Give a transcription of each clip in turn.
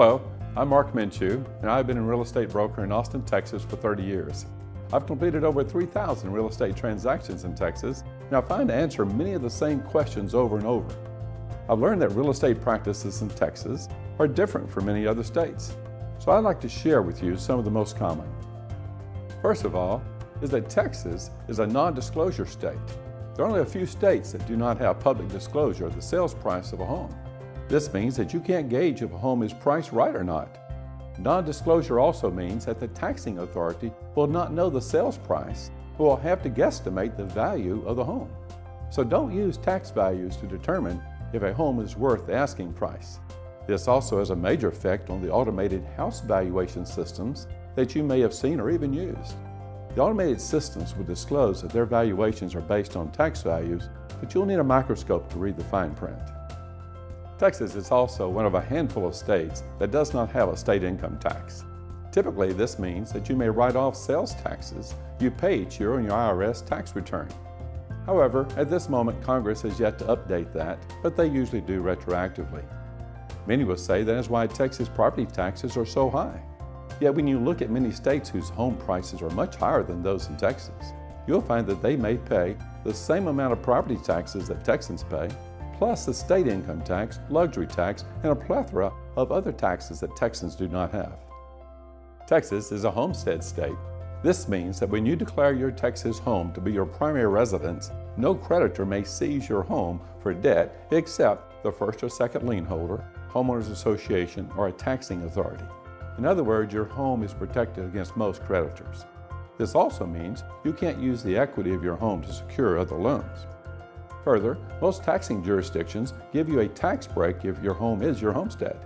Hello, I'm Mark Minchew, and I've been a real estate broker in Austin, Texas for 30 years. I've completed over 3,000 real estate transactions in Texas, and I find to answer many of the same questions over and over. I've learned that real estate practices in Texas are different from many other states, so I'd like to share with you some of the most common. First of all, is that Texas is a non-disclosure state. There are only a few states that do not have public disclosure of the sales price of a home. This means that you can't gauge if a home is priced right or not. Non-disclosure also means that the taxing authority will not know the sales price, but will have to guesstimate the value of the home. So don't use tax values to determine if a home is worth the asking price. This also has a major effect on the automated house valuation systems that you may have seen or even used. The automated systems will disclose that their valuations are based on tax values, but you'll need a microscope to read the fine print. Texas is also one of a handful of states that does not have a state income tax. Typically, this means that you may write off sales taxes you pay each year on your IRS tax return. However, at this moment, Congress has yet to update that, but they usually do retroactively. Many will say that is why Texas property taxes are so high. Yet when you look at many states whose home prices are much higher than those in Texas, you'll find that they may pay the same amount of property taxes that Texans pay, plus the state income tax, luxury tax, and a plethora of other taxes that Texans do not have. Texas is a homestead state. This means that when you declare your Texas home to be your primary residence, no creditor may seize your home for debt except the first or second lien holder, homeowners association, or a taxing authority. In other words, your home is protected against most creditors. This also means you can't use the equity of your home to secure other loans. Further, most taxing jurisdictions give you a tax break if your home is your homestead.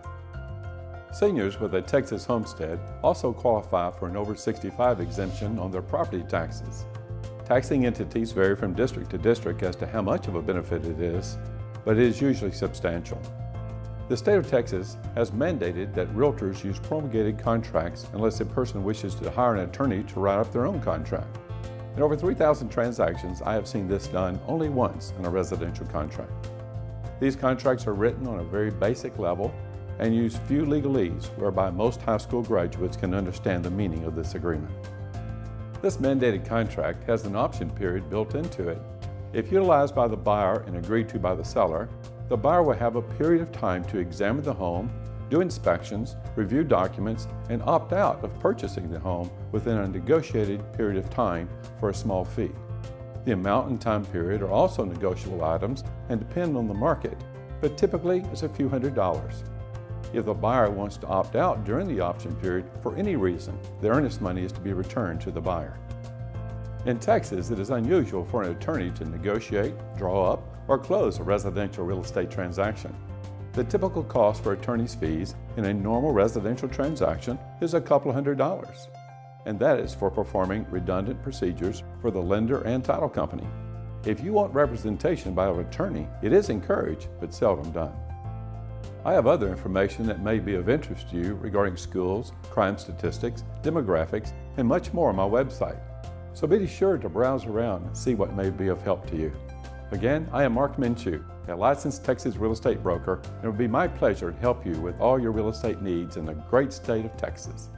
Seniors with a Texas homestead also qualify for an over 65 exemption on their property taxes. Taxing entities vary from district to district as to how much of a benefit it is, but it is usually substantial. The state of Texas has mandated that realtors use promulgated contracts unless a person wishes to hire an attorney to write up their own contract. In over 3,000 transactions, I have seen this done only once in a residential contract. These contracts are written on a very basic level and use few legalese whereby most high school graduates can understand the meaning of this agreement. This mandated contract has an option period built into it. If utilized by the buyer and agreed to by the seller, the buyer will have a period of time to examine the home, do inspections, review documents, and opt out of purchasing the home within a negotiated period of time for a small fee. The amount and time period are also negotiable items and depend on the market, but typically it's a few $100s. If the buyer wants to opt out during the option period for any reason, the earnest money is to be returned to the buyer. In Texas, it is unusual for an attorney to negotiate, draw up, or close a residential real estate transaction. The typical cost for attorney's fees in a normal residential transaction is a couple of $100s, and that is for performing redundant procedures for the lender and title company. If you want representation by an attorney, it is encouraged but seldom done. I have other information that may be of interest to you regarding schools, crime statistics, demographics, and much more on my website. So be sure to browse around and see what may be of help to you. Again, I am Mark Minchew, a licensed Texas real estate broker, and it will be my pleasure to help you with all your real estate needs in the great state of Texas.